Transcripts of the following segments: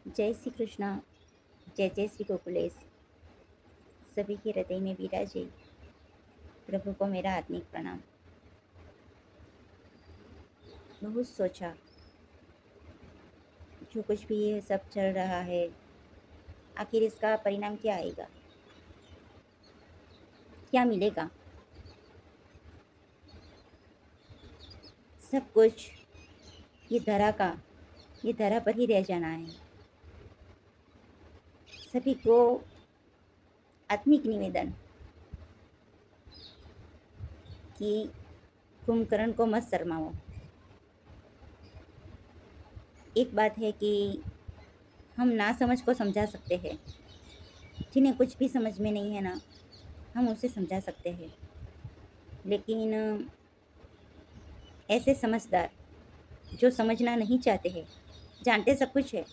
जय श्री कृष्ण। जय जय श्री गोकुलेश। सभी के हृदय में विराजे प्रभु को मेरा आत्मिक प्रणाम। बहुत सोचा, जो कुछ भी ये सब चल रहा है आखिर इसका परिणाम क्या आएगा, क्या मिलेगा। सब कुछ ये धरा पर ही रह जाना है। सभी को आत्मिक निवेदन कि कुंभकर्ण को मत शर्माओ। एक बात है कि हम ना समझ को समझा सकते हैं, जिन्हें कुछ भी समझ में नहीं है ना, हम उसे समझा सकते हैं। लेकिन ऐसे समझदार जो समझना नहीं चाहते हैं, जानते सब कुछ है,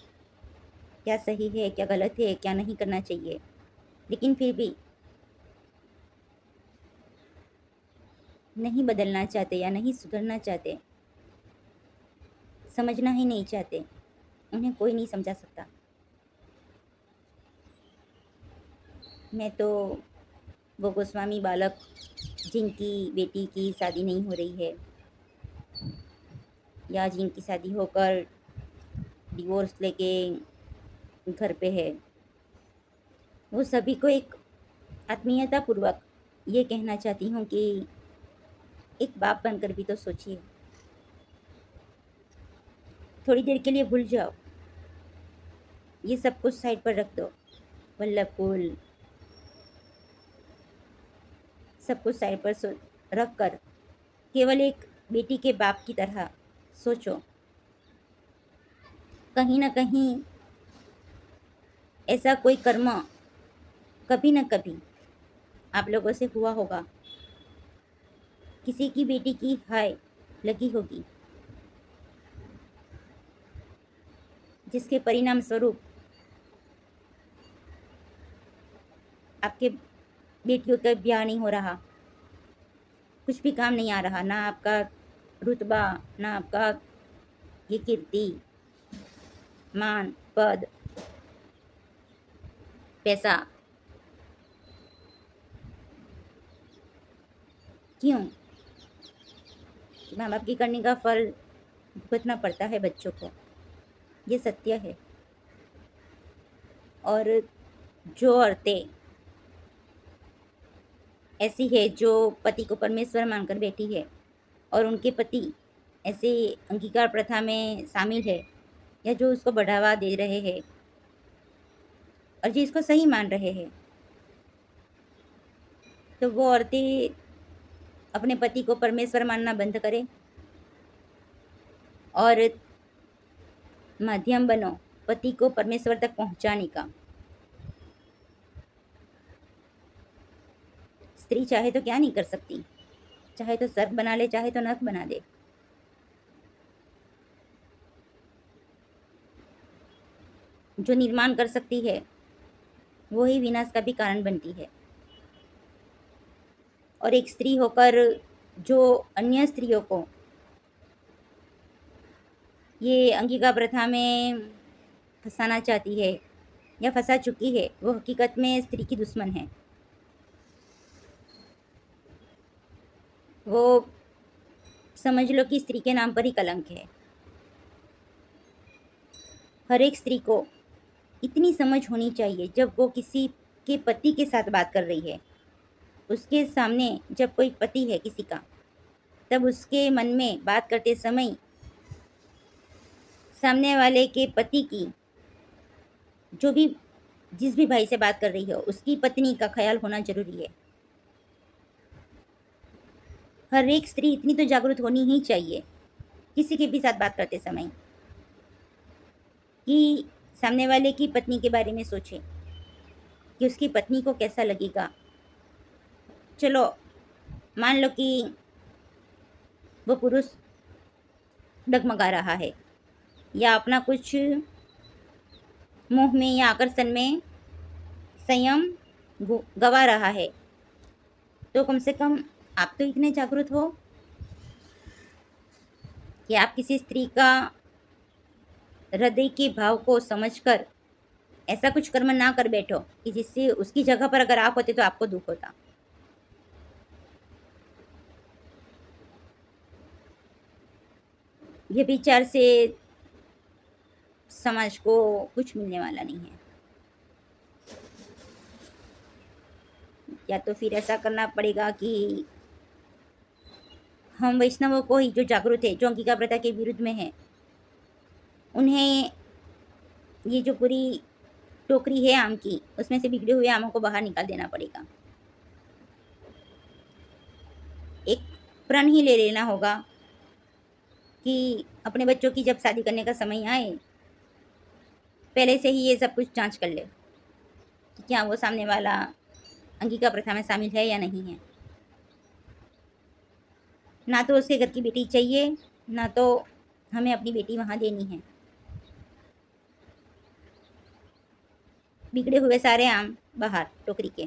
क्या सही है क्या गलत है, क्या नहीं करना चाहिए, लेकिन फिर भी नहीं बदलना चाहते या नहीं सुधरना चाहते, समझना ही नहीं चाहते, उन्हें कोई नहीं समझा सकता। मैं तो वो गोस्वामी बालक जिनकी बेटी की शादी नहीं हो रही है या जिनकी शादी होकर डिवोर्स लेके घर पे है, वो सभी को एक आत्मीयता पूर्वक ये कहना चाहती हूँ कि एक बाप बनकर भी तो सोचिए। थोड़ी देर के लिए भूल जाओ, ये सब कुछ साइड पर रख दो, वल्लभ कुल सब कुछ साइड पर रख कर केवल एक बेटी के बाप की तरह सोचो। कहीं ना कहीं ऐसा कोई कर्म कभी ना कभी आप लोगों से हुआ होगा, किसी की बेटी की हाय लगी होगी, जिसके परिणाम स्वरूप आपके बेटियों का ब्याह नहीं हो रहा, कुछ भी काम नहीं आ रहा, ना आपका रुतबा, ना आपका ये कीर्ति, मान, पद, पैसा। क्यों? माँ बाप की करने का फल भुगतना पड़ता है बच्चों को, ये सत्य है। और जो औरतें ऐसी है जो पति को परमेश्वर मानकर बैठी है और उनके पति ऐसे अंगीकार प्रथा में शामिल है या जो उसको बढ़ावा दे रहे हैं और जिसको सही मान रहे हैं, तो वो औरतें अपने पति को परमेश्वर मानना बंद करें और माध्यम बनो पति को परमेश्वर तक पहुंचाने का। स्त्री चाहे तो क्या नहीं कर सकती, चाहे तो स्वर्ग बना ले, चाहे तो नरक बना दे। जो निर्माण कर सकती है वो ही विनाश का भी कारण बनती है। और एक स्त्री होकर जो अन्य स्त्रियों को ये अंगिका प्रथा में फंसाना चाहती है या फंसा चुकी है, वो हकीकत में स्त्री की दुश्मन है। वो समझ लो कि स्त्री के नाम पर ही कलंक है। हर एक स्त्री को इतनी समझ होनी चाहिए, जब वो किसी के पति के साथ बात कर रही है, उसके सामने जब कोई पति है किसी का, तब उसके मन में बात करते समय सामने वाले के पति की, जो भी जिस भी भाई से बात कर रही हो, उसकी पत्नी का ख्याल होना जरूरी है। हर एक स्त्री इतनी तो जागरूक होनी ही चाहिए किसी के भी साथ बात करते समय, कि सामने वाले की पत्नी के बारे में सोचे कि उसकी पत्नी को कैसा लगेगा। चलो मान लो कि वो पुरुष डगमगा रहा है या अपना कुछ मोह में या आकर्षण में संयम गवा रहा है, तो कम से कम आप तो इतने जागरूक हो कि आप किसी स्त्री का हृदय के भाव को समझकर ऐसा कुछ कर्म ना कर बैठो कि जिससे उसकी जगह पर अगर आप होते तो आपको दुख होता। ये विचार से समाज को कुछ मिलने वाला नहीं है। या तो फिर ऐसा करना पड़ेगा कि हम वैष्णवों को ही, जो जागरूक है, जो अंगिका प्रथा के विरुद्ध में है, उन्हें ये जो पूरी टोकरी है आम की, उसमें से बिगड़े हुए आमों को बाहर निकाल देना पड़ेगा। एक प्रण ही ले लेना होगा कि अपने बच्चों की जब शादी करने का समय आए, पहले से ही ये सब कुछ जांच कर ले कि क्या वो सामने वाला अंगिका प्रथा में शामिल है या नहीं है। ना तो उसके घर की बेटी चाहिए, ना तो हमें अपनी बेटी वहाँ देनी है। बिगड़े हुए सारे आम बाहर टोकरी के।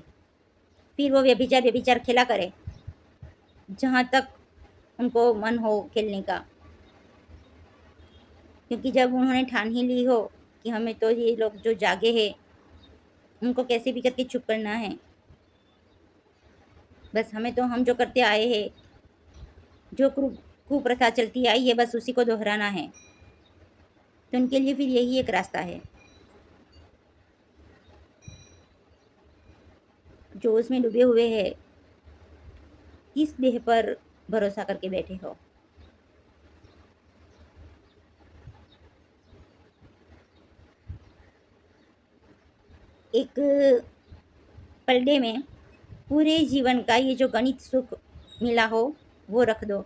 फिर वो व्यभिचार व्यभिचार खेला करे जहाँ तक उनको मन हो खेलने का, क्योंकि जब उन्होंने ठान ही ली हो कि हमें तो ये लोग जो जागे हैं उनको कैसे भी करके चुप करना है, बस हमें तो हम जो करते आए हैं, जो कुप्रथा चलती आई है, बस उसी को दोहराना है, तो उनके लिए फिर यही एक रास्ता है। जो उसमें डूबे हुए हैं, किस देह पर भरोसा करके बैठे हो। एक पलड़े में पूरे जीवन का ये जो गणित सुख मिला हो वो रख दो,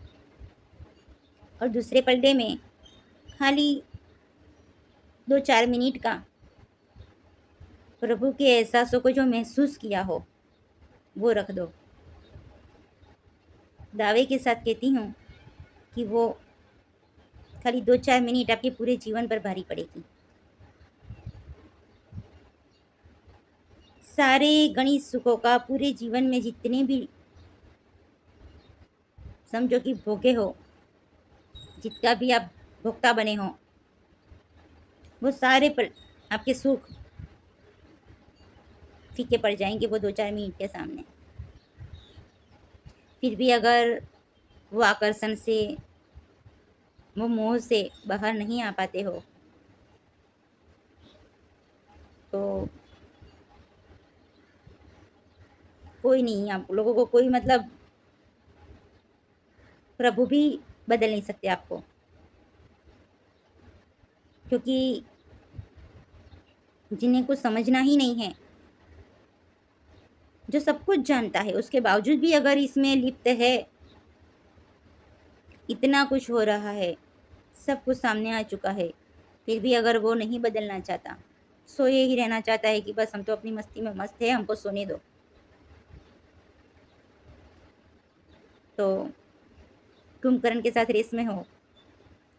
और दूसरे पलड़े में खाली 2-4 मिनट का प्रभु के एहसासों को जो महसूस किया हो वो रख दो। दावे के साथ कहती हूँ कि वो खाली 2-4 मिनट आपके पूरे जीवन पर भारी पड़ेगी। सारे गणित सुखों का पूरे जीवन में जितने भी समझो कि भोगे हो, जितना भी आप भोक्ता बने हो, वो सारे पल आपके सुख फीके पड़ जाएंगे वो 2-4 मिनट के सामने। फिर भी अगर वो आकर्षण से, वो मोह से बाहर नहीं आ पाते हो, तो कोई नहीं, आप लोगों को कोई मतलब प्रभु भी बदल नहीं सकते आपको, क्योंकि जिन्हें कुछ समझना ही नहीं है, जो सब कुछ जानता है, उसके बावजूद भी अगर इसमें लिप्त है, इतना कुछ हो रहा है, सब कुछ सामने आ चुका है, फिर भी अगर वो नहीं बदलना चाहता, सोए ही रहना चाहता है कि बस हम तो अपनी मस्ती में मस्त है, हमको सोने दो, तो कुंभकर्ण के साथ रेस में हो,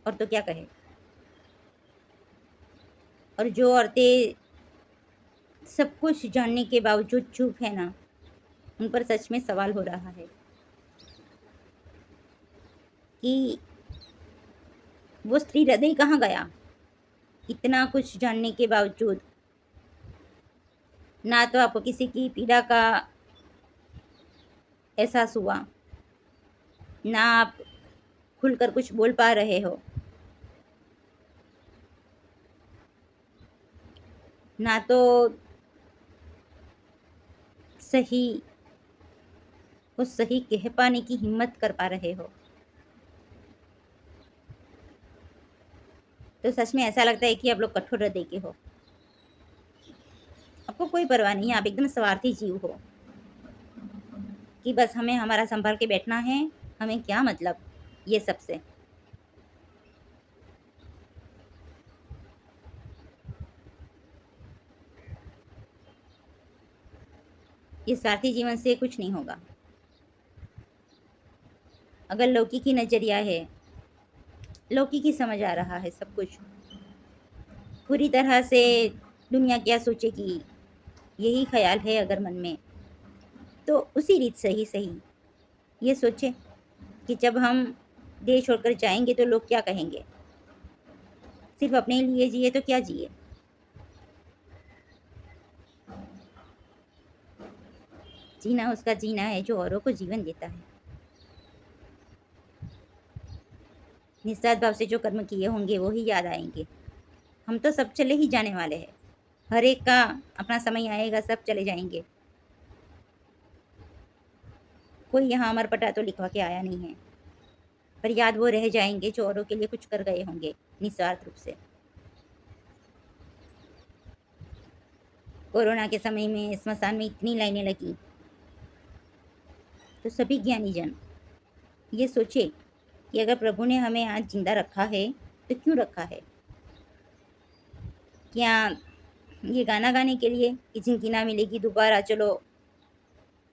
और तो क्या कहे। और जो औरतें सब कुछ जानने के बावजूद चुप है ना, उन पर सच में सवाल हो रहा है कि वो स्त्री हृदय कहाँ गया। इतना कुछ जानने के बावजूद ना तो आपको किसी की पीड़ा का एहसास हुआ, ना आप खुलकर कुछ बोल पा रहे हो, ना तो सही वो सही कह पाने की हिम्मत कर पा रहे हो। तो सच में ऐसा लगता है कि आप लोग कठोर हृदय के हो, आपको कोई परवाह नहीं है, आप एकदम स्वार्थी जीव हो कि बस हमें हमारा संभाल के बैठना है, हमें क्या मतलब ये सबसे। इस स्वार्थी जीवन से कुछ नहीं होगा। अगर लौकी की नजरिया है, लौकी की समझ आ रहा है सब कुछ, पूरी तरह से दुनिया क्या सोचेगी यही ख्याल है अगर मन में, तो उसी रीत सही सही ये सोचे कि जब हम देश छोड़कर जाएंगे तो लोग क्या कहेंगे। सिर्फ अपने लिए जिए तो क्या जिए। जीना उसका जीना है जो औरों को जीवन देता है। निस्वार्थ भाव से जो कर्म किए होंगे वो ही याद आएंगे। हम तो सब चले ही जाने वाले हैं। हर एक का अपना समय आएगा, सब चले जाएंगे। कोई यहाँ अमर पटा तो लिखवा के आया नहीं है, पर याद वो रह जाएंगे जो औरों के लिए कुछ कर गए होंगे निस्वार्थ रूप से। कोरोना के समय में स्मशान में इतनी लाइनें लगी, तो सभी ज्ञानी जन ये सोचे कि अगर प्रभु ने हमें आज जिंदा रखा है तो क्यों रखा है। क्या ये गाना गाने के लिए कि जिंदगी ना मिलेगी दोबारा, चलो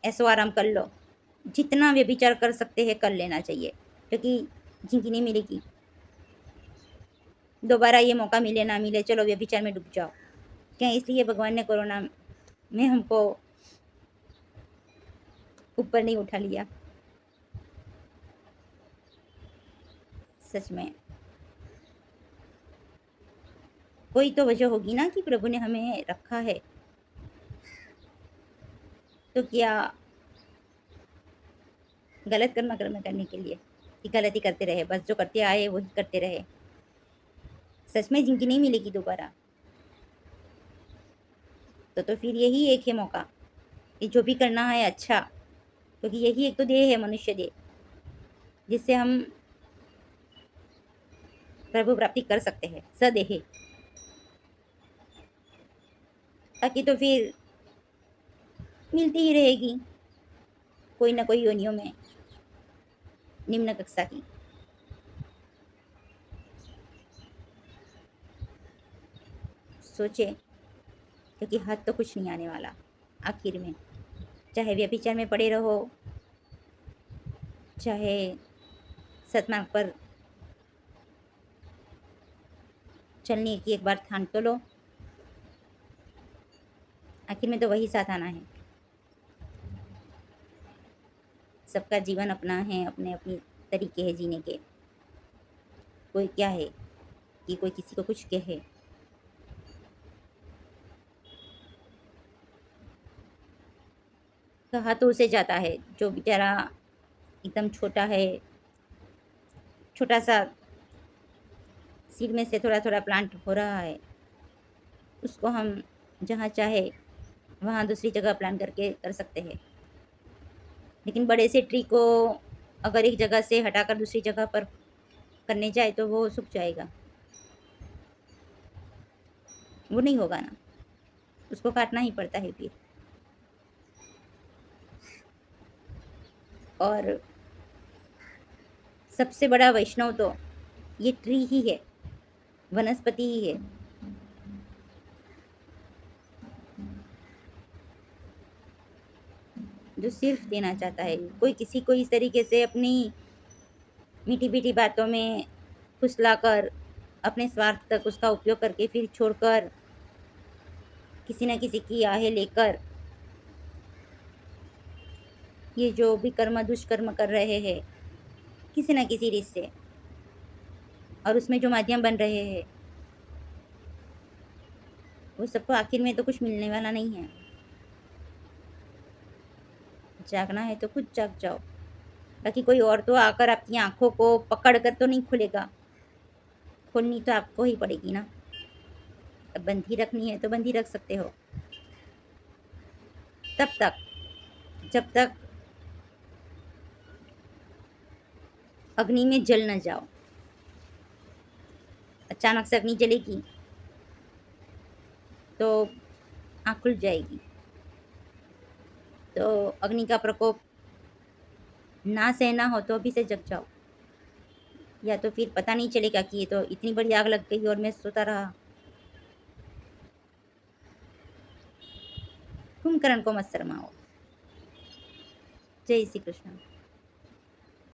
ऐसो आराम कर लो। जितना व्यभिचार कर सकते हैं कर लेना चाहिए, क्योंकि जिंदगी नहीं मिलेगी दोबारा। ये मौका मिले ना मिले, चलो व्यभिचार में डूब जाओ। क्या इसलिए भगवान ने कोरोना में हमको ऊपर नहीं उठा लिया। सच में कोई तो वजह होगी ना कि प्रभु ने हमें रखा है। तो क्या गलत कर्म करने के लिए कि गलती करते रहे, बस जो करते आए वही करते रहे। सच में जिंदगी नहीं मिलेगी दोबारा, तो फिर यही एक है मौका कि जो भी करना है अच्छा, क्योंकि यही एक तो देह है, मनुष्य देह, जिससे हम प्रभु प्राप्ति कर सकते हैं सदेह। बाकी तो फिर मिलती ही रहेगी कोई ना कोई योनियों में निम्न कक्षा की। सोचे, क्योंकि हाथ तो कुछ नहीं आने वाला आखिर में। चाहे व्यभिचार में पड़े रहो, चाहे सतमार्ग पर चलने की एक बार ठान तो लो, आखिर में तो वही साथ आना है। सबका जीवन अपना है, अपने अपने तरीके हैं जीने के। कोई क्या है कि कोई किसी को कुछ कहे। कहा तो उसे जाता है जो बेचारा एकदम छोटा है, छोटा सा सीड में से थोड़ा थोड़ा प्लांट हो रहा है। उसको हम जहाँ चाहे वहाँ दूसरी जगह प्लांट करके कर सकते हैं। लेकिन बड़े से ट्री को अगर एक जगह से हटाकर दूसरी जगह पर करने जाए तो वो सूख जाएगा, वो नहीं होगा ना, उसको काटना ही पड़ता है फिर। और सबसे बड़ा वैष्णव तो ये ट्री ही है, वनस्पति ही है। जो सिर्फ देना चाहता है। कोई किसी को इस तरीके से अपनी मीठी मीठी बातों में फुसलाकर अपने स्वार्थ तक उसका उपयोग करके फिर छोड़कर किसी न किसी की आहें लेकर ये जो भी कर्म दुष्कर्म कर रहे हैं किसी न किसी रिश्ते और उसमें जो माध्यम बन रहे हैं, वो सबको आखिर में तो कुछ मिलने वाला नहीं है। जागना है तो खुद जाग जाओ, बाकी कोई और तो आकर आपकी आंखों को पकड़ कर तो नहीं खुलेगा। खोलनी तो आपको ही पड़ेगी ना। अब बंधी रखनी है तो बंधी रख सकते हो, तब तक जब तक अग्नि में जल न जाओ। अचानक से अग्नि जलेगी तो आँख खुल जाएगी। तो अग्नि का प्रकोप ना सहना हो तो अभी से जग जाओ, या तो फिर पता नहीं चलेगा कि ये तो इतनी बड़ी आग लग गई और मैं सोता रहा। कुंभकर्ण को मत शर्माओ। जय श्री कृष्ण।